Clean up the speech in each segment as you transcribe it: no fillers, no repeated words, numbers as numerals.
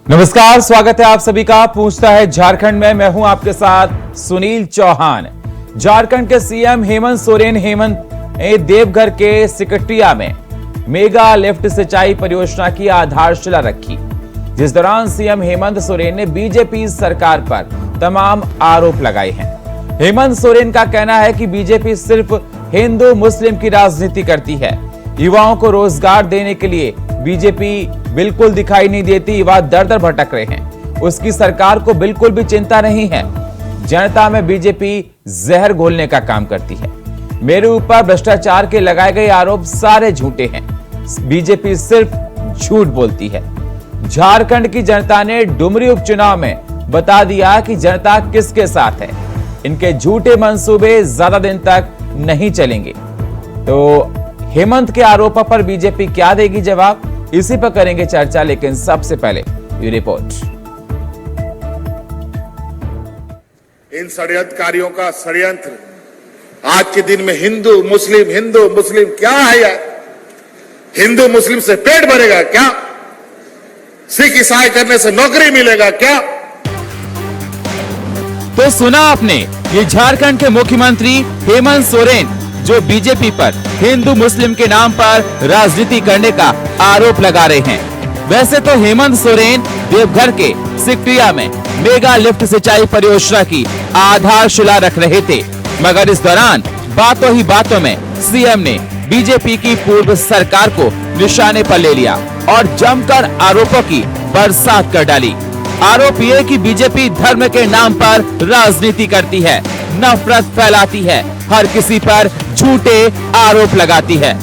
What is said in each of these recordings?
नमस्कार, स्वागत है आप सभी का पूछता है झारखंड में। मैं हूं आपके साथ सुनील चौहान। झारखंड के सीएम हेमंत सोरेन ने देवघर के सिकटिया में मेगा लिफ्ट सिंचाई परियोजना की आधारशिला रखी, जिस दौरान सीएम हेमंत सोरेन ने बीजेपी सरकार पर तमाम आरोप लगाए हैं। हेमंत सोरेन का कहना है कि बीजेपी सिर्फ हिंदू मुस्लिम की राजनीति करती है। युवाओं को रोजगार देने के लिए बीजेपी बिल्कुल दिखाई नहीं देती। युवा दर दर भटक रहे हैं, उसकी सरकार को बिल्कुल भी चिंता नहीं है। जनता में बीजेपी जहर घोलने का काम करती है। मेरे ऊपर भ्रष्टाचार के लगाए गए आरोप सारे झूठे हैं। बीजेपी सिर्फ झूठ बोलती है। झारखंड की जनता ने डुमरी उपचुनाव में बता दिया कि जनता किसके साथ है। इनके झूठे मंसूबे ज्यादा दिन तक नहीं चलेंगे। तो हेमंत के आरोपों पर बीजेपी क्या देगी जवाब, इसी पर करेंगे चर्चा। लेकिन सबसे पहले ये रिपोर्ट। इन षड्यंत्रकारियों का षड्यंत्र आज के दिन में हिंदू मुस्लिम क्या है यार? हिंदू मुस्लिम से पेट भरेगा क्या? सिख ईसाई करने से नौकरी मिलेगा क्या? तो सुना आपने, ये झारखंड के मुख्यमंत्री हेमंत सोरेन जो बीजेपी पर हिंदू मुस्लिम के नाम पर राजनीति करने का आरोप लगा रहे हैं। वैसे तो हेमंत सोरेन देवघर के सिकटिया में मेगा लिफ्ट सिंचाई परियोजना की आधारशिला रख रहे थे, मगर इस दौरान बातों ही बातों में सीएम ने बीजेपी की पूर्व सरकार को निशाने पर ले लिया और जमकर आरोपों की बरसात कर डाली। आरोप ये कि बीजेपी धर्म के नाम पर राजनीति करती है, नफरत फैलाती है, हर किसी पर झूठे आरोप लगाती है।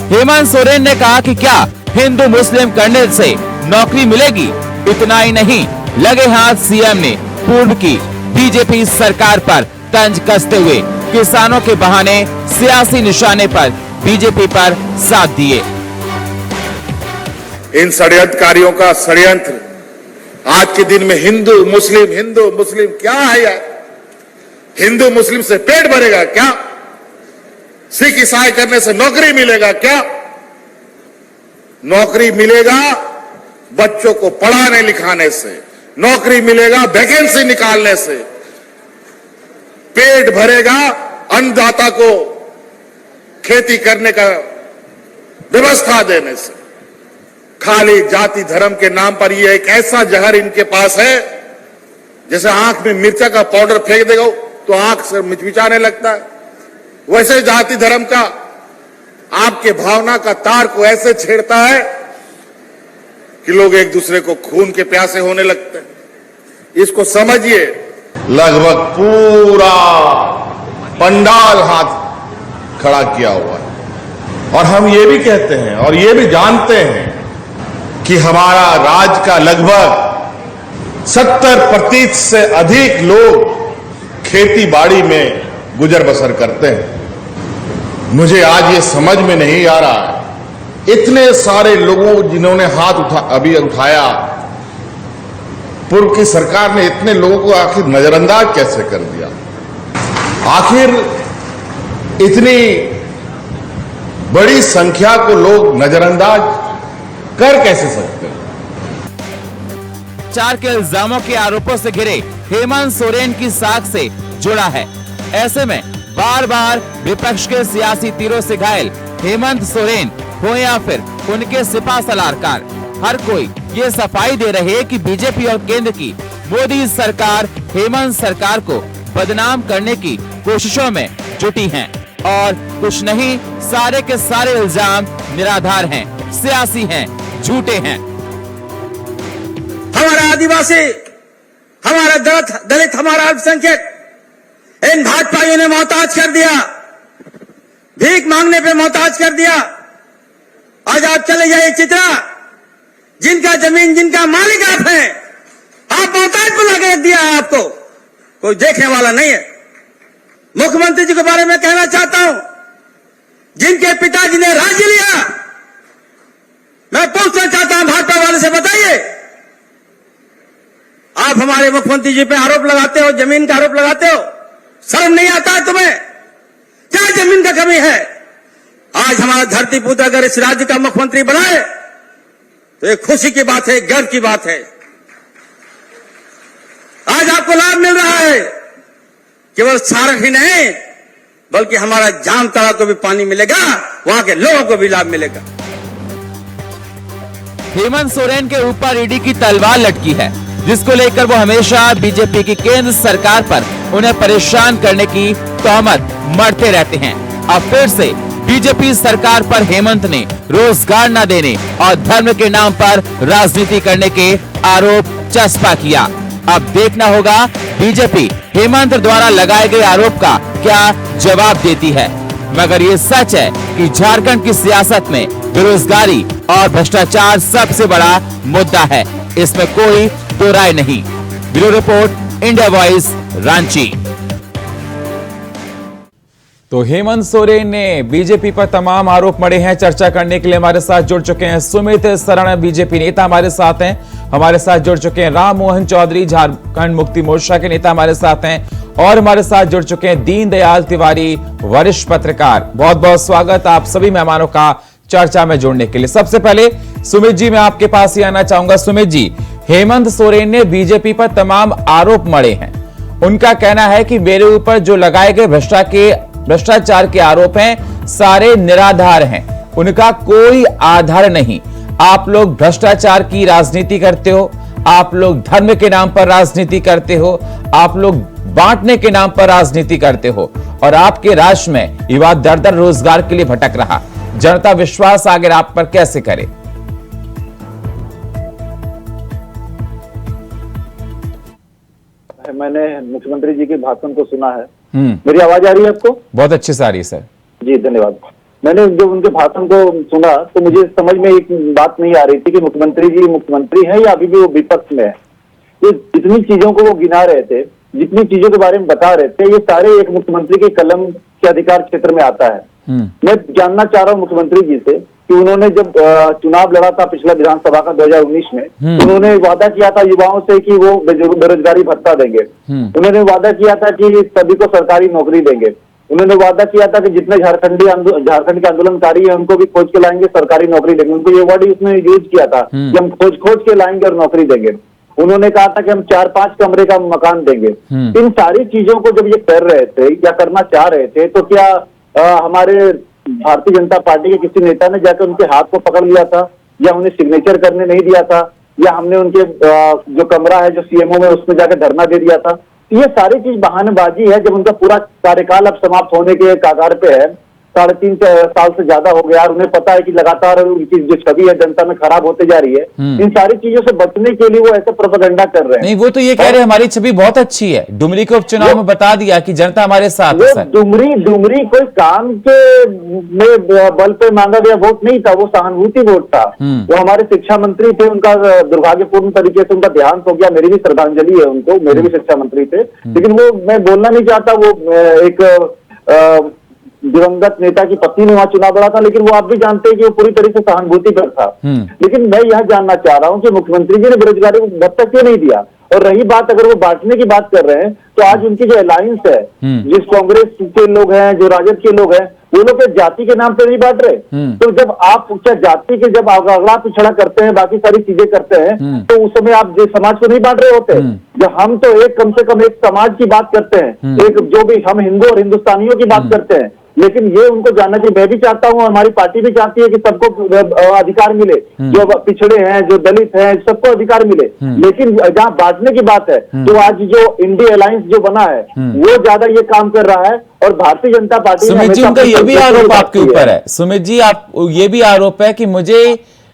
हेमंत सोरेन ने कहा कि क्या हिंदू मुस्लिम करने से नौकरी मिलेगी? इतना ही नहीं, लगे हाथ सीएम ने पूर्व की बीजेपी सरकार पर तंज कसते हुए किसानों के बहाने सियासी निशाने पर बीजेपी पर साथ दिए। इन षड्यंत्रकारियों का षड्यंत्र आज के दिन में हिंदू मुस्लिम क्या है यार? हिंदू मुस्लिम से पेट भरेगा क्या? सिख ईसाई करने से नौकरी मिलेगा क्या? नौकरी मिलेगा बच्चों को पढ़ाने लिखाने से, नौकरी मिलेगा वैकेंसी निकालने से, पेट भरेगा अन्नदाता को खेती करने का व्यवस्था देने से। खाली जाति धर्म के नाम पर यह एक ऐसा जहर इनके पास है, जैसे आंख में मिर्चा का पाउडर फेंक देगा तो आंख से मिचमिचाने लगता है, वैसे जाति धर्म का आपके भावना का तार को ऐसे छेड़ता है कि लोग एक दूसरे को खून के प्यासे होने लगते हैं। इसको समझिए। लगभग पूरा पंडाल हाथ खड़ा किया हुआ है और हम ये भी कहते हैं और ये भी जानते हैं कि हमारा राज्य का लगभग 70% से अधिक लोग खेती बाड़ी में गुजर बसर करते हैं। मुझे आज ये समझ में नहीं आ रहा है, इतने सारे लोगों जिन्होंने हाथ अभी उठाया, पूर्व की सरकार ने इतने लोगों को आखिर नजरअंदाज कैसे कर दिया? आखिर इतनी बड़ी संख्या को लोग नजरअंदाज कर कैसे सकते हैं? चार के इल्जामों के आरोपों से घिरे हेमंत सोरेन की साख से जुड़ा है। ऐसे में बार बार विपक्ष के सियासी तीरों से घायल हेमंत सोरेन हो या फिर उनके सिपा सलारकार, हर कोई ये सफाई दे रहे हैं कि बीजेपी और केंद्र की मोदी सरकार हेमंत सरकार को बदनाम करने की कोशिशों में जुटी हैं और कुछ नहीं, सारे के सारे इल्जाम निराधार हैं, सियासी हैं, झूठे हैं। हमारा आदिवासी, हमारा दलित, हमारा अल्पसंख्यक इन भाजपाइयों ने मोहताज कर दिया, भीख मांगने पे मोहताज कर दिया। आज आप चले जाइए चित्रा, जिनका जमीन, जिनका मालिक आप हैं, आप मोहताज बुला के दिया है, आपको कोई देखने वाला नहीं है। मुख्यमंत्री जी के बारे में कहना चाहता हूं, जिनके पिताजी ने राज्य लिया, मैं पूछना चाहता हूं भाजपा वाले से, बताइए आप हमारे मुख्यमंत्री जी पे आरोप लगाते हो, जमीन का आरोप लगाते हो, शर्म नहीं आता है तुम्हें? क्या जमीन का कमी है? आज हमारा धरती पुत्र अगर इस राज्य का मुख्यमंत्री बनाए तो एक खुशी की बात है, गर्व की बात है। आज आपको लाभ मिल रहा है। केवल सारक ही नहीं बल्कि हमारा जामताड़ा को भी पानी मिलेगा, वहां के लोगों को भी लाभ मिलेगा। हेमंत सोरेन के ऊपर ईडी की तलवार लटकी है, जिसको लेकर वो हमेशा बीजेपी की केंद्र सरकार पर उन्हें परेशान करने की तहमत मरते रहते हैं। अब फिर से बीजेपी सरकार पर हेमंत ने रोजगार न देने और धर्म के नाम पर राजनीति करने के आरोप चस्पा किया। अब देखना होगा बीजेपी हेमंत द्वारा लगाए गए आरोप का क्या जवाब देती है। मगर ये सच है कि झारखंड की सियासत में बेरोजगारी और भ्रष्टाचार सबसे बड़ा मुद्दा है, इसमें कोई दो राय नहीं। Bureau report, India voice, Ranchi. तो हेमंत सोरेन ने बीजेपी पर तमाम आरोप मढ़े हैं। चर्चा करने के लिए हमारे साथ जुड़ चुके हैं सुमित सरण, बीजेपी नेता हमारे साथ हैं। हमारे साथ जुड़ चुके हैं राम मोहन चौधरी, झारखंड मुक्ति मोर्चा के नेता हमारे साथ हैं। और हमारे साथ जुड़ चुके हैं दीनदयाल तिवारी, वरिष्ठ पत्रकार। बहुत बहुत स्वागत आप सभी मेहमानों का चर्चा में जुड़ने के लिए। सबसे पहले सुमित जी, मैं आपके पास ही आना चाहूंगा। सुमित जी, हेमंत सोरेन ने बीजेपी पर तमाम आरोप मढ़े हैं। उनका कहना है कि मेरे ऊपर जो लगाए गए भ्रष्टाचार के आरोप हैं सारे निराधार हैं, उनका कोई आधार नहीं। आप लोग भ्रष्टाचार की राजनीति करते हो, आप लोग धर्म के नाम पर राजनीति करते हो, आप लोग बांटने के नाम पर राजनीति करते हो, और आपके राष्ट्र में युवा दर दर रोजगार के लिए भटक रहा। जनता विश्वास आगे आप पर कैसे करे? मैंने मुख्यमंत्री जी के भाषण को सुना है। मेरी आवाज आ रही है आपको? बहुत अच्छी से आ रही है सर जी, धन्यवाद। मैंने जब उनके भाषण को सुना तो मुझे समझ में एक बात नहीं आ रही थी कि मुख्यमंत्री जी मुख्यमंत्री हैं या अभी भी वो विपक्ष में है। ये जितनी चीजों को वो गिना रहे थे, जितनी चीजों के बारे में बता रहे थे, ये सारे एक मुख्यमंत्री के कलम के अधिकार क्षेत्र में आता है। मैं जानना चाह रहा हूँ मुख्यमंत्री जी से कि उन्होंने जब चुनाव लड़ा था पिछला विधानसभा का 2019 में, उन्होंने वादा किया था युवाओं से कि वो बेरोजगारी भत्ता देंगे। उन्होंने वादा किया था कि सभी को सरकारी नौकरी देंगे। उन्होंने वादा किया था कि जितने झारखंड के आंदोलनकारी हैं उनको भी खोज के लाएंगे, सरकारी नौकरी देंगे। उनको ये वर्ड उसने यूज किया था कि हम खोज के लाएंगे और नौकरी देंगे। उन्होंने कहा था कि हम 4-5 कमरे का मकान देंगे। इन सारी चीजों को जब ये कर रहे थे या करना चाह रहे थे, तो क्या हमारे भारतीय जनता पार्टी के किसी नेता ने जाकर उनके हाथ को पकड़ लिया था, या उन्हें सिग्नेचर करने नहीं दिया था, या हमने उनके जो कमरा है जो सीएमओ में उसमें जाकर धरना दे दिया था? ये सारी चीज बहानेबाजी है। जब उनका पूरा कार्यकाल अब समाप्त होने के कगार पे है, 3.5 साल से ज्यादा हो गया, और उन्हें पता है कि लगातार उनकी जो छवि है जनता में खराब होते जा रही है, इन सारी चीजों से बचने के लिए वो ऐसा प्रोपेगेंडा कर रहे हैं। नहीं, वो तो ये कह रहे हैं हमारी छवि बहुत अच्छी है। डुमरी को उपचुनाव में बता दिया कि जनता हमारे साथ है। डुमरी कोई काम के में बल पे मांगा गया वोट नहीं था, वो सहानुभूति वोट था। वो हमारे शिक्षा मंत्री थे, उनका दुर्भाग्यपूर्ण तरीके से उनका देहांत हो गया। मेरी भी श्रद्धांजलि है उनको, मेरे भी शिक्षा मंत्री थे। लेकिन वो, मैं बोलना नहीं चाहता, वो एक दिवंगत नेता की पत्नी ने वहां चुनाव लड़ा था, लेकिन वो आप भी जानते हैं कि वो पूरी तरह से सहानुभूति पर था। लेकिन मैं यह जानना चाह रहा हूं कि मुख्यमंत्री जी ने बेरोजगारी को भत्ता क्यों नहीं दिया? और रही बात, अगर वो बांटने की बात कर रहे हैं, तो आज उनकी जो अलायंस है, जिस कांग्रेस के लोग हैं, जो राजद के लोग हैं, वो लोग जाति के नाम पे नहीं बांट रहे। तो जब आप क्या जाति के जब अगला पिछड़ा करते हैं, बाकी सारी चीजें करते हैं, तो उस समय आप समाज को नहीं बांट रहे होते? जब हम तो एक कम से कम एक समाज की बात करते हैं, एक जो भी हम हिंदू और हिंदुस्तानियों की बात करते हैं। लेकिन ये उनको जानना चाहिए, मैं भी चाहता हूँ, हमारी पार्टी भी चाहती है कि सबको अधिकार मिले, जो पिछड़े हैं, जो दलित हैं, सबको अधिकार मिले। लेकिन जहाँ बांटने की बात है, तो आज जो इंडिया अलायंस जो बना है, वो ज्यादा ये काम कर रहा है। और भारतीय जनता पार्टी, सुमित जी, उनका ये भी आरोप आपके ऊपर है। सुमित जी, आप ये भी आरोप है कि मुझे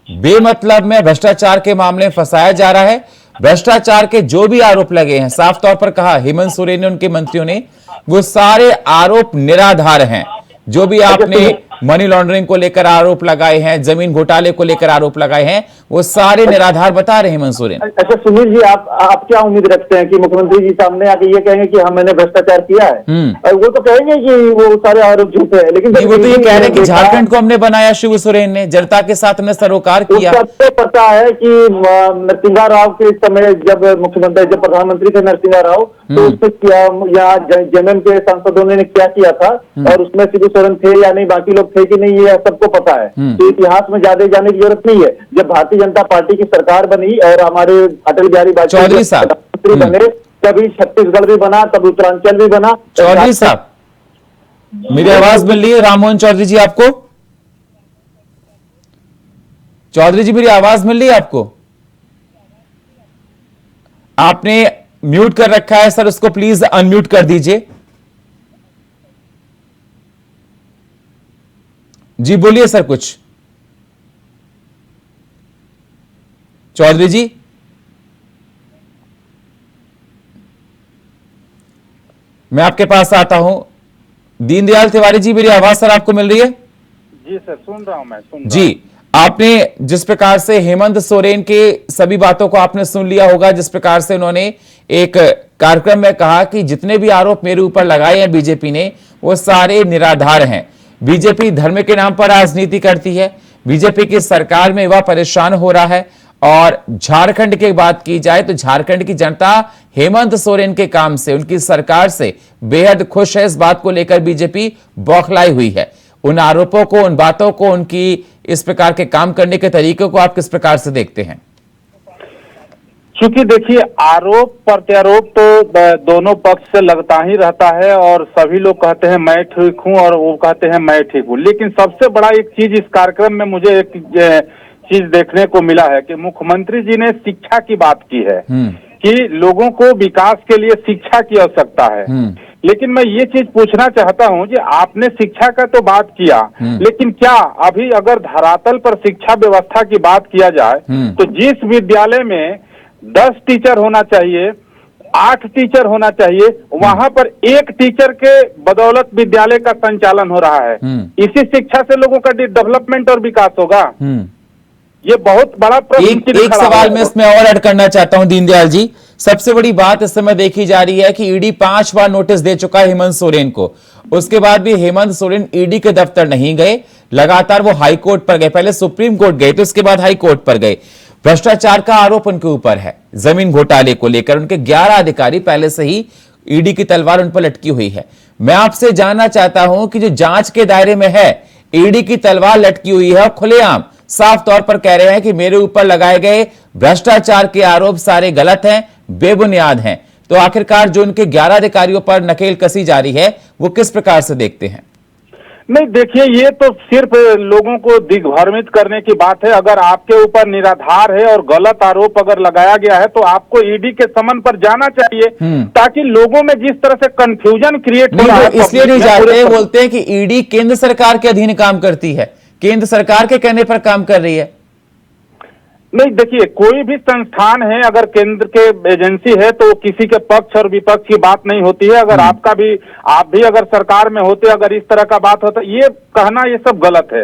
बेमतलब में भ्रष्टाचार के मामले में फंसाया जा रहा है। भ्रष्टाचार के जो भी आरोप लगे हैं, साफ तौर पर कहा हेमंत सोरेन ने, उनके मंत्रियों ने, वो सारे आरोप निराधार हैं। जो भी आपने मनी लॉन्ड्रिंग को लेकर आरोप लगाए हैं, जमीन घोटाले को लेकर आरोप लगाए हैं, वो सारे निराधार बता रहे हैं हेमंत सोरेन। अच्छा सुनील जी, आप क्या उम्मीद रखते हैं कि मुख्यमंत्री जी सामने आके ये कहेंगे कि हम, मैंने भ्रष्टाचार किया है? वो तो कहेंगे कि वो सारे आरोप झूठे हैं। लेकिन वो तो ये कह रहे हैं कि झारखंड को हमने बनाया, शिव सोरेन ने जनता के साथ हमने सरोकार किया। सबको पता है कि नरसिंह राव के समय जब मुख्यमंत्री, जब प्रधानमंत्री थे नरसिंह राव, तो उसने किया, या जेएमएम के सांसदों ने क्या किया था, और उसमें शिव सोरेन थे या नहीं, बाकी लोग थे कि नहीं, ये सबको पता है। तो इतिहास में ज्यादा जाने की जरूरत नहीं है। जब भारतीय जनता पार्टी की सरकार बनी और हमारे अटल बिहारी वाजपेयी प्रधानमंत्री बने, कभी छत्तीसगढ़ भी बना, कभी उत्तरांचल भी बना। चौधरी साहब, मेरी आवाज मिल रही है? राममोहन चौधरी जी आपको? चौधरी जी मेरी आवाज मिल रही है आपको? आपने म्यूट कर रखा है सर, उसको प्लीज अनम्यूट कर दीजिए। जी बोलिए सर कुछ। चौधरी जी, मैं आपके पास आता हूं। दीनदयाल तिवारी जी, मेरी आवाज सर आपको मिल रही है? जी सर, सुन रहा हूं मैं, सुन रहा जी, आपने जिस प्रकार से हेमंत सोरेन के सभी बातों को आपने सुन लिया होगा, जिस प्रकार से उन्होंने एक कार्यक्रम में कहा कि जितने भी आरोप मेरे ऊपर लगाए हैं बीजेपी ने, वो सारे निराधार हैं। बीजेपी धर्म के नाम पर राजनीति करती है, बीजेपी की सरकार में वह परेशान हो रहा है। और झारखंड की बात की जाए तो झारखंड की जनता हेमंत सोरेन के काम से, उनकी सरकार से बेहद खुश है। इस बात को लेकर बीजेपी बौखलाई हुई है। उन आरोपों को, उन बातों को, उनकी इस प्रकार के काम करने के तरीकों को आप किस प्रकार से देखते हैं? क्योंकि देखिए, आरोप प्रत्यारोप तो दोनों पक्ष से लगता ही रहता है और सभी लोग कहते हैं मैं ठीक हूं और वो कहते हैं मैं ठीक हूं। लेकिन सबसे बड़ा एक चीज इस कार्यक्रम में मुझे एक चीज देखने को मिला है कि मुख्यमंत्री जी ने शिक्षा की बात की है कि लोगों को विकास के लिए शिक्षा की आवश्यकता है। लेकिन मैं ये चीज पूछना चाहता हूं कि आपने शिक्षा का तो बात किया, लेकिन क्या अभी अगर धरातल पर शिक्षा व्यवस्था की बात किया जाए तो जिस विद्यालय में 10 टीचर होना चाहिए, 8 टीचर होना चाहिए, वहां पर एक टीचर के बदौलत विद्यालय का संचालन हो रहा है। इसी शिक्षा से लोगों का डेवलपमेंट और विकास होगा? ये बहुत बड़ा प्रश्न। एक सवाल मैं इसमें और ऐड करना चाहता हूं दीनदयाल जी। सबसे बड़ी बात इस समय देखी जा रही है कि ईडी 5 बार नोटिस दे चुका है हेमंत सोरेन को। उसके बाद भी हेमंत सोरेन ईडी के दफ्तर नहीं गए, लगातार वो हाई कोर्ट पर गए। पहले सुप्रीम कोर्ट गए, तो उसके बाद हाई कोर्ट पर गए। भ्रष्टाचार का आरोप उनके ऊपर है, जमीन घोटाले को लेकर उनके 11 अधिकारी पहले से ही ईडी की तलवार उन पर लटकी हुई है। मैं आपसे जानना चाहता हूं कि जो जांच के दायरे में है, ईडी की तलवार लटकी हुई है, खुलेआम साफ तौर पर कह रहे हैं कि मेरे ऊपर लगाए गए भ्रष्टाचार के आरोप सारे गलत हैं, बेबुनियाद हैं, तो आखिरकार जो उनके 11 अधिकारियों पर नकेल कसी जा रही है, वो किस प्रकार से देखते हैं? नहीं, देखिए, ये तो सिर्फ लोगों को दिग्भ्रमित करने की बात है। अगर आपके ऊपर निराधार है और गलत आरोप अगर लगाया गया है तो आपको ईडी के समन पर जाना चाहिए, ताकि लोगों में जिस तरह से कंफ्यूजन क्रिएट हो रहा है। इसलिए नहीं जाते, बोलते हैं कि ईडी केंद्र सरकार के अधीन काम करती है, केंद्र सरकार के कहने पर काम कर रही है। नहीं, देखिए, कोई भी संस्थान है, अगर केंद्र के एजेंसी है तो किसी के पक्ष और विपक्ष की बात नहीं होती है। अगर आप भी अगर सरकार में होते, अगर इस तरह का बात होता, ये कहना ये सब गलत है।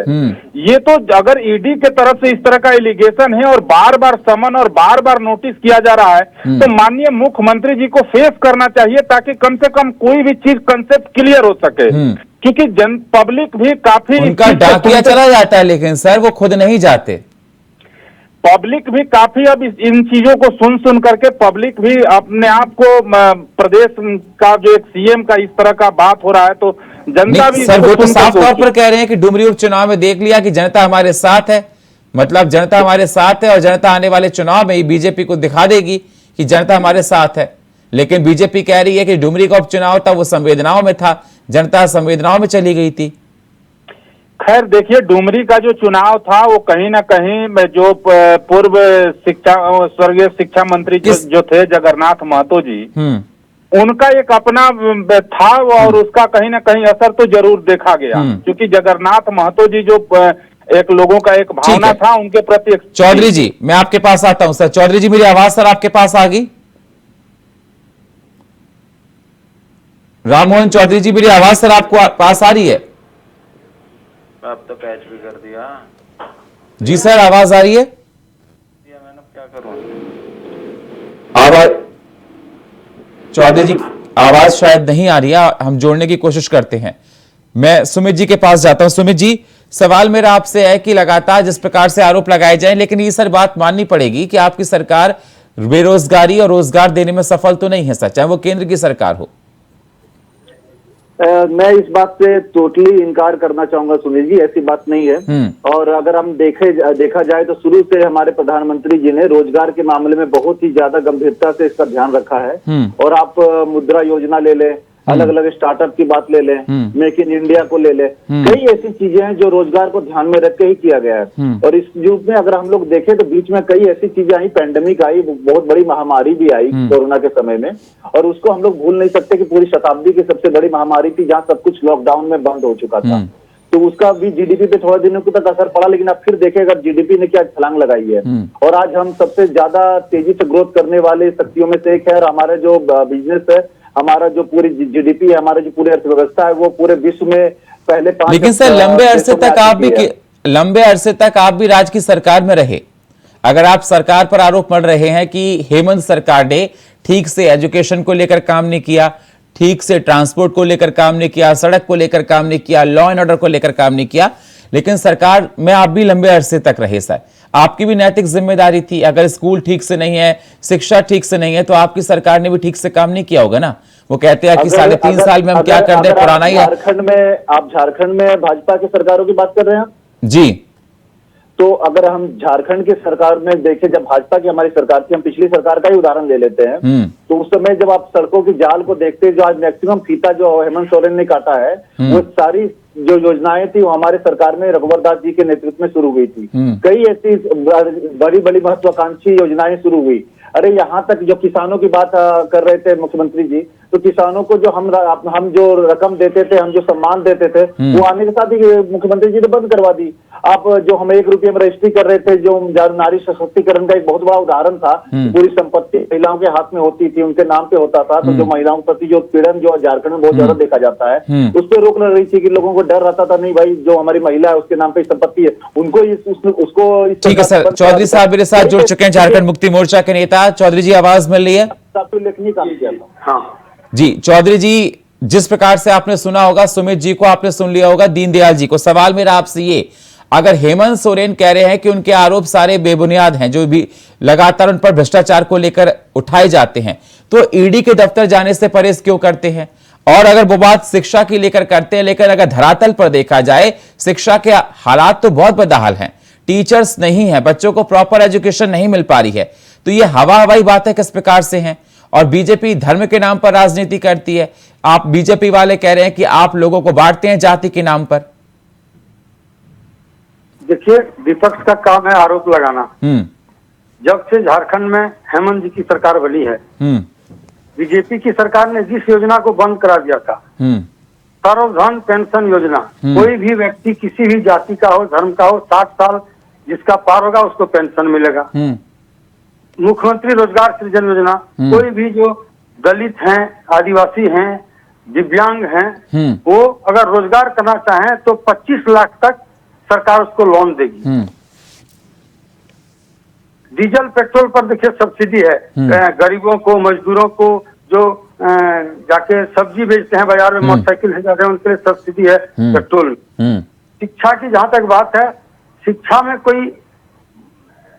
ये तो अगर ईडी के तरफ से इस तरह का एलिगेशन है और बार बार समन और बार बार नोटिस किया जा रहा है, तो माननीय मुख्यमंत्री जी को फेस करना चाहिए, ताकि कम से कम कोई भी चीज कंसेप्ट क्लियर हो सके। क्योंकि पब्लिक भी काफी उनका डाकिया चला जाता है, लेकिन सर वो खुद नहीं जाते। पब्लिक भी काफी अब इन चीजों को सुन करके पब्लिक भी अपने आप को, प्रदेश का जो एक सीएम का इस तरह का बात हो रहा है तो जनता भी सर वो तो साफ तौर पर कह रहे हैं कि डुमरी उपचुनाव में देख लिया कि जनता हमारे साथ है। मतलब जनता हमारे साथ है और जनता आने वाले चुनाव में बीजेपी को दिखा देगी कि जनता हमारे साथ है। लेकिन बीजेपी कह रही है कि डुमरी का उपचुनाव था वो संवेदनाओं में था, जनता संवेदनाओं में चली गई थी। खैर देखिए, डुमरी का जो चुनाव था वो कहीं ना कहीं जो पूर्व स्वर्गीय शिक्षा मंत्री जो थे जगन्नाथ महतो जी, उनका एक अपना था और उसका कहीं ना कहीं असर तो जरूर देखा गया। क्योंकि जगन्नाथ महतो जी जो एक लोगों का एक भावना था उनके प्रति। चौधरी जी, मैं आपके पास आता हूं सर। चौधरी जी, मेरी आवाज सर आपके पास आ गई? राममोहन चौधरी जी, मेरी आवाज सर आपको पास आ रही है? आप तो पैच भी कर दिया। जी सर, आवाज आ रही है? मैंने क्या करूं? आवाज चौधरी जी आवाज शायद नहीं आ रही है, हम जोड़ने की कोशिश करते हैं। मैं सुमित जी के पास जाता हूं। सुमित जी, सवाल मेरा आपसे है कि लगातार जिस प्रकार से आरोप लगाए जाएं, लेकिन ये सर बात माननी पड़ेगी कि आपकी सरकार बेरोजगारी और रोजगार देने में सफल तो नहीं है सर, चाहे वो केंद्र की सरकार हो। मैं इस बात से टोटली इनकार करना चाहूंगा सुनील जी, ऐसी बात नहीं है। और अगर हम देखा जाए तो शुरू से हमारे प्रधानमंत्री जी ने रोजगार के मामले में बहुत ही ज्यादा गंभीरता से इसका ध्यान रखा है। और आप मुद्रा योजना ले लें, अलग अलग स्टार्टअप की बात ले लें, मेक इन इंडिया को ले लें, कई ऐसी चीजें हैं जो रोजगार को ध्यान में रख के ही किया गया है। और इस युग में अगर हम लोग देखें तो बीच में कई ऐसी चीजें आई, पैंडेमिक आई, बहुत बड़ी महामारी भी आई कोरोना के समय में, और उसको हम लोग भूल नहीं सकते कि पूरी शताब्दी की सबसे बड़ी महामारी थी जहाँ सब कुछ लॉकडाउन में बंद हो चुका था। तो उसका भी जीडीपी पे थोड़ा दिनों तक असर पड़ा, लेकिन अब फिर देखें अगर जीडीपी ने क्या छलांग लगाई है। और आज हम सबसे ज्यादा तेजी से ग्रोथ करने वाले शक्तियों में से एक है। और हमारे जो बिजनेस है, हमारा जो पूरी जीडीपी है, हमारा जो पूरी अर्थव्यवस्था है, वो पूरे विश्व में पहले 5। लेकिन सर लंबे अरसे तक आप भी राज्य की सरकार में रहे। अगर आप सरकार पर आरोप मढ़ रहे हैं कि हेमंत सरकार ने ठीक से एजुकेशन को लेकर काम नहीं किया, ठीक से ट्रांसपोर्ट को लेकर काम नहीं किया, सड़क को लेकर काम नहीं किया, लॉ एंड ऑर्डर को लेकर काम नहीं किया, लेकिन सरकार में आप भी लंबे अरसे तक रहे सर, आपकी भी नैतिक जिम्मेदारी थी। अगर स्कूल ठीक से नहीं है, शिक्षा ठीक से नहीं है, तो आपकी सरकार ने भी ठीक से काम नहीं किया होगा ना। वो कहते हैं कि 3.5 साल में हम क्या कर दें, पुराना ही है। झारखंड में भाजपा की सरकारों की बात कर रहे हैं जी। तो अगर हम झारखंड की सरकार में देखें, जब भाजपा की हमारी सरकार थी, हम पिछली सरकार का ही उदाहरण ले लेते हैं, तो उस समय जब आप सड़कों की जाल को देखते हैं, जो आज मैक्सिमम फीता जो हेमंत सोरेन ने काटा है, वो सारी जो योजनाएं थी वो हमारे सरकार में रघुवर दास जी के नेतृत्व में शुरू हुई थी। कई ऐसी बड़ी बड़ी महत्वाकांक्षी योजनाएं शुरू हुई। अरे यहाँ तक जो किसानों की बात कर रहे थे मुख्यमंत्री जी, तो किसानों को जो हम जो रकम देते थे, हम जो सम्मान देते थे, वो आने के साथ ही मुख्यमंत्री जी ने बंद करवा दी। आप जो हम 1 रुपये में रजिस्ट्री कर रहे थे, जो नारी सशक्तिकरण का एक बहुत बड़ा उदाहरण था, पूरी संपत्ति महिलाओं के हाथ में होती थी, उनके नाम पे होता था। तो जो महिलाओं के प्रति जो उत्पीड़न जो झारखंड में बहुत ज्यादा देखा जाता है, उस पर रोक लग रही थी कि लोगों को डर रहता था, नहीं भाई जो हमारी महिला है उसके नाम पे संपत्ति है, उनको उसको। ठीक है सर, चौधरी साहब मेरे साथ जुड़ चुके हैं, झारखंड मुक्ति मोर्चा के नेता। चौधरी जी आवाज मिल रही है? उल्लेखनीय काम किया था। हाँ जी चौधरी जी, जिस प्रकार से आपने सुना होगा, सुमित जी को आपने सुन लिया होगा, दीनदयाल जी को, सवाल मेरा आपसे ये, अगर हेमंत सोरेन कह रहे हैं कि उनके आरोप सारे बेबुनियाद हैं, जो भी लगातार उन पर भ्रष्टाचार को लेकर उठाए जाते हैं, तो ईडी के दफ्तर जाने से परहेज क्यों करते हैं? और अगर वो बात शिक्षा की लेकर करते हैं, लेकिन अगर धरातल पर देखा जाए, शिक्षा के हालात तो बहुत बदहाल हैं, टीचर्स नहीं है, बच्चों को प्रॉपर एजुकेशन नहीं मिल पा रही है, तो ये हवाई बातें किस प्रकार से हैं? और बीजेपी धर्म के नाम पर राजनीति करती है। आप बीजेपी वाले कह रहे हैं कि आप लोगों को बांटते हैं जाति के नाम पर। देखिए, विपक्ष का काम है आरोप लगाना। जब से झारखंड में हेमंत जी की सरकार बनी है, बीजेपी की सरकार ने जिस योजना को बंद करा दिया था, सर्वधन पेंशन योजना, कोई भी व्यक्ति किसी भी जाति का हो, धर्म का हो, 60 साल जिसका पार होगा उसको पेंशन मिलेगा। मुख्यमंत्री रोजगार सृजन योजना, कोई भी जो दलित हैं, आदिवासी हैं, दिव्यांग हैं, वो अगर रोजगार करना चाहें तो 25 लाख तक सरकार उसको लोन देगी। डीजल पेट्रोल पर देखिए सब्सिडी है, गरीबों को, मजदूरों को, जो जाके सब्जी बेचते हैं बाजार में, मोटरसाइकिल से जाते हैं, उनके लिए सब्सिडी है पेट्रोल में। शिक्षा की जहां तक बात है, शिक्षा में कोई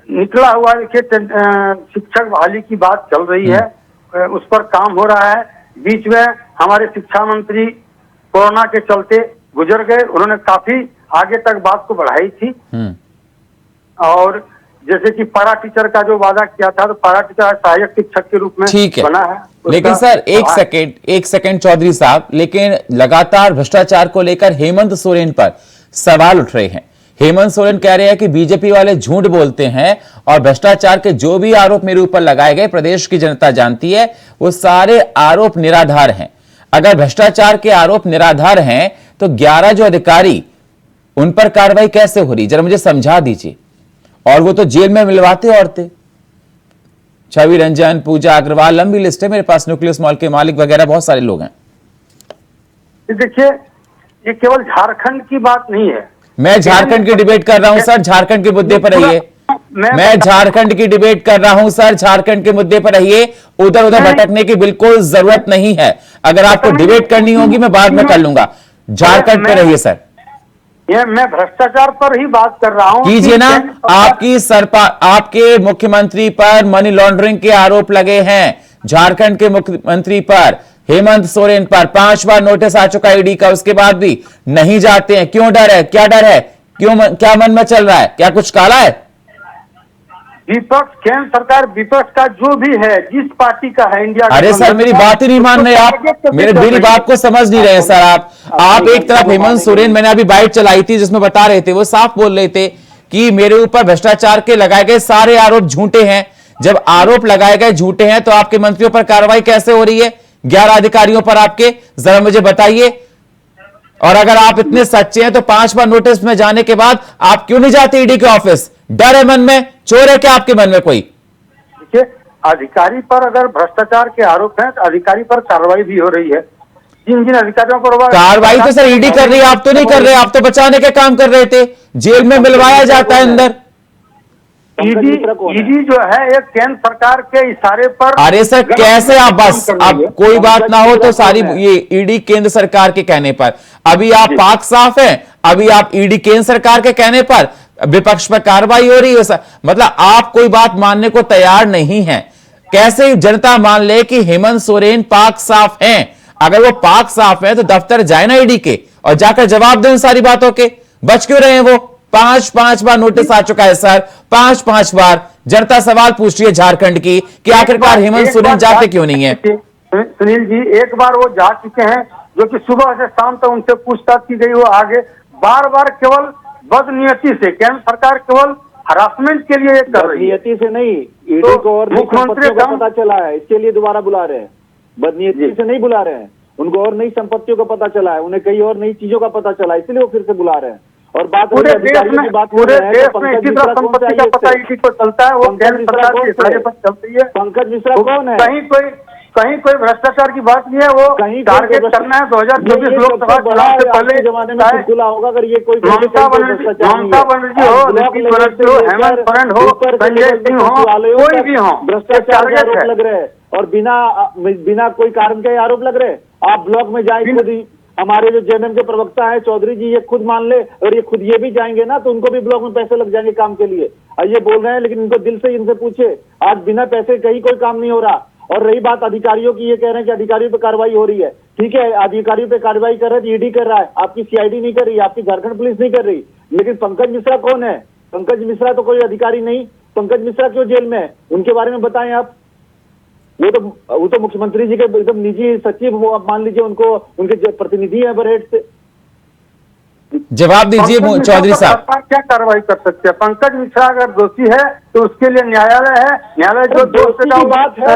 निकला हुआ, देखिए शिक्षक बहाली की बात चल रही है, उस पर काम हो रहा है। बीच में हमारे शिक्षा मंत्री कोरोना के चलते गुजर गए, उन्होंने काफी आगे तक बात को बढ़ाई थी। और जैसे कि पारा टीचर का जो वादा किया था, तो पारा टीचर सहायक शिक्षक के रूप में बना है। लेकिन सर एक सेकंड चौधरी साहब, लेकिन लगातार भ्रष्टाचार को लेकर हेमंत सोरेन पर सवाल उठ रहे हैं। हेमंत सोरेन कह रहे हैं कि बीजेपी वाले झूठ बोलते हैं और भ्रष्टाचार के जो भी आरोप मेरे ऊपर लगाए गए, प्रदेश की जनता जानती है, वो सारे आरोप निराधार हैं। अगर भ्रष्टाचार के आरोप निराधार हैं तो 11 जो अधिकारी, उन पर कार्रवाई कैसे हो रही, जरा मुझे समझा दीजिए। और वो तो जेल में मिलवाते औरतें, छवि रंजन, पूजा अग्रवाल, लंबी लिस्ट है मेरे पास, न्यूक्लियस मॉल के मालिक वगैरह बहुत सारे लोग हैं। देखिए, ये केवल झारखंड की बात नहीं है, मैं झारखंड की डिबेट कर रहा हूं सर, झारखंड के मुद्दे पर रहिए। मैं झारखंड की डिबेट कर रहा हूं सर, झारखंड के मुद्दे पर रहिए, उधर उधर भटकने की बिल्कुल जरूरत नहीं है। अगर आपको डिबेट करनी होगी मैं बाद में कर लूंगा, झारखंड पे रहिए सर। ये मैं भ्रष्टाचार पर ही बात कर रहा हूं। कीजिए ना, आपके मुख्यमंत्री पर मनी लॉन्ड्रिंग के आरोप लगे हैं, झारखंड के मुख्यमंत्री पर, हेमंत सोरेन पर 5 बार नोटिस आ चुका ईडी का, उसके बाद भी नहीं जाते हैं। क्यों डर है, क्या डर है, क्या मन में चल रहा है, क्या कुछ काला है? विपक्ष, केंद्र सरकार, विपक्ष का जो भी है, जिस पार्टी का है इंडिया। अरे सर, मेरी बात ही नहीं मान रहे आप, मेरी बात को समझ नहीं रहे सर आप एक तरफ हेमंत सोरेन, मैंने अभी बाइट चलाई थी जिसमें बता रहे थे, वो साफ बोल रहे थे कि मेरे ऊपर भ्रष्टाचार के लगाए गए सारे आरोप झूठे हैं। जब आरोप लगाए गए झूठे हैं तो आपके मंत्रियों पर कार्रवाई कैसे हो रही है, 11 अधिकारियों पर आपके, जरा मुझे बताइए। और अगर आप इतने सच्चे हैं तो 5 बार नोटिस में जाने के बाद आप क्यों नहीं जाते ईडी के ऑफिस? डर है मन में, चोर है क्या आपके मन में कोई? देखिए, अधिकारी पर अगर भ्रष्टाचार के आरोप हैं तो अधिकारी पर कार्रवाई भी हो रही है। जिन जिन अधिकारियों पर कार्रवाई तो सर ईडी कर रही है, आप तो नहीं कर रहे, आप तो बचाने के काम कर रहे थे। जेल में मिलवाया जाता है अंदर। ईडी जो है एक केंद्र सरकार के इशारे पर। अरे सर कैसे आप, बस अब कोई बात ना हो तो सारी ये ईडी केंद्र सरकार के कहने पर, अभी आप पाक साफ हैं, अभी आप ईडी केंद्र सरकार के कहने पर विपक्ष पर कार्रवाई हो रही है सर। मतलब आप कोई बात मानने को तैयार नहीं है। कैसे जनता मान ले कि हेमंत सोरेन पाक साफ हैं? अगर वो पाक साफ है तो दफ्तर जाए ना ईडी के और जाकर जवाब दें उन सारी बातों के। बच क्यों रहे हैं वो? 5 बार नोटिस आ चुका है सर, 5 बार। जनता सवाल पूछ रही है झारखंड की कि आखिरकार हेमंत सोरेन जाते क्यों नहीं है? सुनील जी, एक बार वो जा चुके हैं, जो कि सुबह से शाम तक उनसे पूछताछ की गई, वो आगे बार बार केवल बदनीयती से, केंद्र सरकार केवल हरासमेंट के लिए कर रही है। बदनीयती से नहीं, ईडी को और मुख्यमंत्री का पता चला है, इसके लिए दोबारा बुला रहे हैं। बदनीयती से नहीं बुला रहे हैं, उनको और नई संपत्तियों का पता चला है, उन्हें कई और नई चीजों का पता चला, इसलिए वो फिर से बुला रहे हैं। और बात पूरे देश में इसी तरह संपत्ति का पता इसी को चलता है, वो केंद्र सरकार के इशारे पर चलती है। पंकज मिश्रा कौन है? कहीं कोई भ्रष्टाचार की बात नहीं है, वो टारगेट करना है 2024 लोकसभा चुनाव से पहले जमाने में खुला होगा। अगर ये कोई ममता बनर्जी हो, नीतीश बनर्जी हो, हेमंत सोरेन हो, संजय सिंह हो, कोई भी हो, भ्रष्टाचार के आरोप लग रहे हैं और बिना कोई कारण के आरोप लग रहे हैं। आप ब्लॉक में जाए, खुद ही हमारे जो जेएमएम के प्रवक्ता है चौधरी जी, ये खुद मान ले, और ये खुद ये भी जाएंगे ना तो उनको भी ब्लॉक में पैसे लग जाएंगे काम के लिए। और ये बोल रहे हैं, लेकिन इनको दिल से इनसे पूछे, आज बिना पैसे कहीं कोई काम नहीं हो रहा। और रही बात अधिकारियों की, ये कह रहे हैं कि अधिकारियों पे कार्रवाई हो रही है। ठीक है, अधिकारियों पे कार्रवाई कर रहे हैं, ईडी कर रहा है, आपकी सीआईडी नहीं कर रही, आपकी झारखंड पुलिस नहीं कर रही। लेकिन पंकज मिश्रा कौन है? पंकज मिश्रा तो कोई अधिकारी नहीं। पंकज मिश्रा क्यों जेल में है, उनके बारे में बताएं आप। वो तो मुख्यमंत्री जी के एकदम निजी सचिव, वो आप मान लीजिए उनको, उनके प्रतिनिधि है बरहेट से। जवाब दीजिए चौधरी साहब। क्या कार्रवाई कर सकते हैं? पंकज मिश्रा अगर दोषी है तो उसके लिए न्यायालय है, न्यायालय जो दोषी की बात है,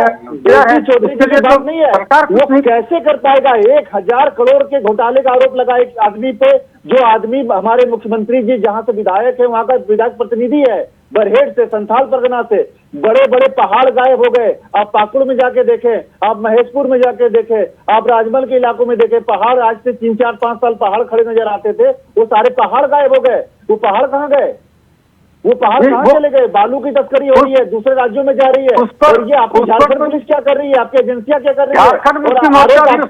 उसके लिए तो नहीं है। सरकार वो कैसे कर पाएगा? 1000 करोड़ के घोटाले का आरोप लगा एक आदमी पे, जो आदमी हमारे मुख्यमंत्री जी जहां से विधायक है, वहां का विधायक प्रतिनिधि है, बरहेट से, संथाल परगना से। बड़े बड़े पहाड़ गायब हो गए। आप पाकुड़ में जाके देखें, आप महेशपुर में जाके देखें, आप राजमहल के इलाकों में देखें, पहाड़ आज से 3, 4, 5 साल पहाड़ खड़े नजर आते थे, वो सारे पहाड़ गायब हो गए। वो पहाड़ कहाँ गए? वो पहाड़ कहाँ चले गए? बालू की तस्करी हो रही है, दूसरे राज्यों में जा रही है। और ये आपकी झारखंड पुलिस क्या कर रही है, आपकी एजेंसियां क्या कर रही है? झारखंड मुक्ति मोर्चा भी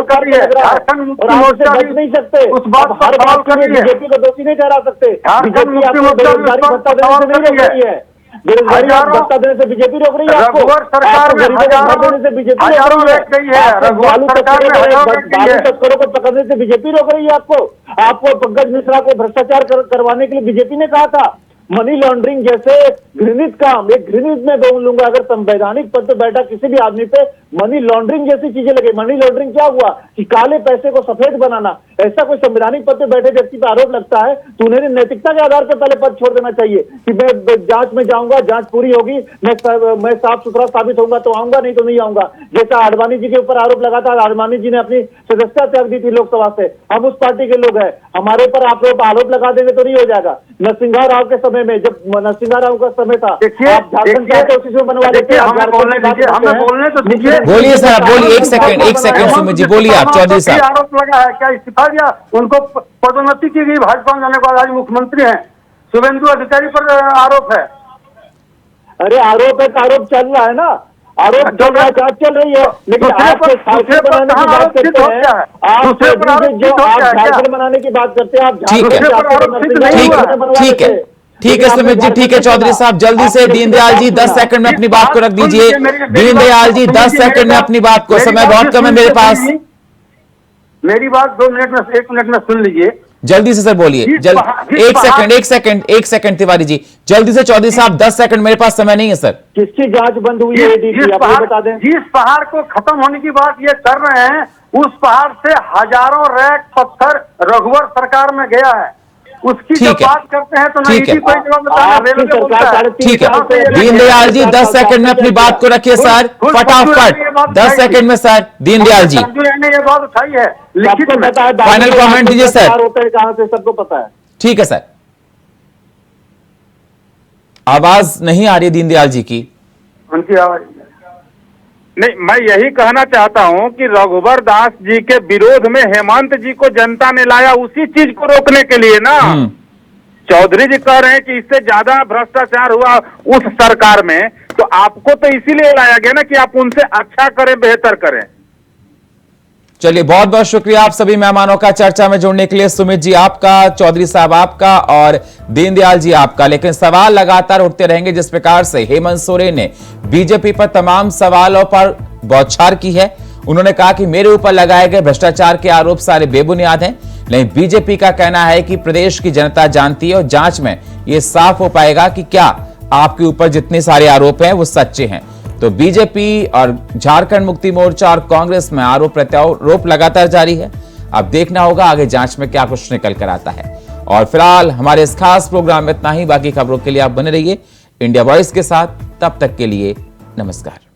कर रही है, झारखंड मुक्ति मोर्चा बच नहीं सकते उस बात पर सवाल कर रही है। बीजेपी को दोषी नहीं ठहरा सकते। झारखंड मुक्ति मोर्चा बेरोजगारी भत्ता देने से नहीं रोक रही है, बेरोजगारी भत्ता देने से बीजेपी रोक रही है आपको। रघुवर सरकार में देने से बीजेपी रोक रही है, बालू तस्करों को पकड़ने से बीजेपी रोक रही है आपको। आपको पंकज मिश्रा को भ्रष्टाचार करवाने के लिए बीजेपी ने कहा था। मनी लॉन्ड्रिंग जैसे घृणित काम, एक घृणित में बोल लूंगा, अगर संवैधानिक पद पर बैठा किसी भी आदमी पे मनी लॉन्ड्रिंग जैसी चीजें लगे। मनी लॉन्ड्रिंग क्या हुआ कि काले पैसे को सफेद बनाना। ऐसा कोई संवैधानिक पद पर बैठे व्यक्ति पर आरोप लगता है तो उन्हें नैतिकता के आधार पर पहले पद छोड़ देना चाहिए कि मैं जांच में जाऊंगा, जांच पूरी होगी, मैं साफ सुथरा साबित होऊंगा तो आऊंगा, नहीं तो नहीं आऊंगा। जैसा आडवाणी जी के ऊपर आरोप लगा था, आडवाणी जी ने अपनी सदस्यता त्याग दी थी लोकसभा से। हम उस पार्टी के लोग हैं, हमारे ऊपर आप लोग आरोप लगा देंगे तो नहीं हो जाएगा। नरसिंहा राव के समय में, जब नरसिंहा राव का समय था, आप झारखंड क्या कोशिश में बनवा देते हैं। हमें बोलने तो दीजिए। बोलिए सर, आप बोलिए। एक सेकंड सुमित जी, बोलिए आप। चौधरी साहब, आरोप लगा है, क्या इस्तीफा दिया? उनको पदोन्नति की गई, भाजपा में जाने के बाद आज मुख्यमंत्री हैं। शुभेंदु अधिकारी पर आरोप है। अरे आरोप है, आरोप चल रहा है ना, आरोप चल रहा है, जांच चल रही है। लेकिन आप झारखंड बनाने की बात करते हैं, आप झारखंड बनाने की बात करते हैं, आप ठीक है। ठीक है सुमित जी, ठीक है चौधरी साहब, जल्दी से दीनदयाल जी 10 सेकंड में अपनी बात को रख दीजिए। दीनदयाल जी 10 सेकंड में अपनी बात को, समय बहुत कम है मेरे पास। मेरी बात 2 मिनट में, 1 मिनट में सुन लीजिए। जल्दी से सर बोलिए, एक सेकंड तिवारी जी, जल्दी से। चौधरी साहब 10 सेकंड, मेरे पास समय नहीं है सर। किसकी जांच बंद हुई है एडीसी, आप बता दें। जिस पहाड़ को खत्म होने की बात ये कर रहे हैं, उस पहाड़ से हजारों रैक पत्थर रघुवर सरकार में गया है। उसकी जब बात करते हैं तो नहीं कोई जवाब बताना। ठीक है दीनदयाल जी 10 सेकंड में अपनी बात को रखिए सर, फटाफट 10 सेकंड में सर। दीनदयाल जी ने ये बात उठाई है, लिखित में फाइनल कमेंट दीजिए सर। कहां से सबको पता है। ठीक है सर, आवाज नहीं आ रही दीनदयाल जी की। उनकी आवाज नहीं, मैं यही कहना चाहता हूं कि रघुवर दास जी के विरोध में हेमंत जी को जनता ने लाया उसी चीज को रोकने के लिए ना। चौधरी जी कह रहे हैं कि इससे ज्यादा भ्रष्टाचार हुआ उस सरकार में, तो आपको तो इसीलिए लाया गया ना कि आप उनसे अच्छा करें, बेहतर करें। चलिए बहुत बहुत शुक्रिया आप सभी मेहमानों का चर्चा में जुड़ने के लिए। सुमित जी आपका, चौधरी साहब आपका और दीनदयाल जी आपका। लेकिन सवाल लगातार उठते रहेंगे जिस प्रकार से हेमंत सोरेन ने बीजेपी पर तमाम सवालों पर बौछार की है। उन्होंने कहा कि मेरे ऊपर लगाए गए भ्रष्टाचार के आरोप सारे बेबुनियाद हैं। लेकिन बीजेपी का कहना है कि प्रदेश की जनता जानती है और जांच में यह साफ हो पाएगा कि क्या आपके ऊपर जितने सारे आरोप हैं वो सच्चे हैं। तो बीजेपी और झारखंड मुक्ति मोर्चा और कांग्रेस में आरोप प्रत्यारोप लगातार जारी है। अब देखना होगा आगे जांच में क्या कुछ निकल कर आता है। और फिलहाल हमारे इस खास प्रोग्राम में इतना ही। बाकी खबरों के लिए आप बने रहिए इंडिया वॉइस के साथ। तब तक के लिए नमस्कार।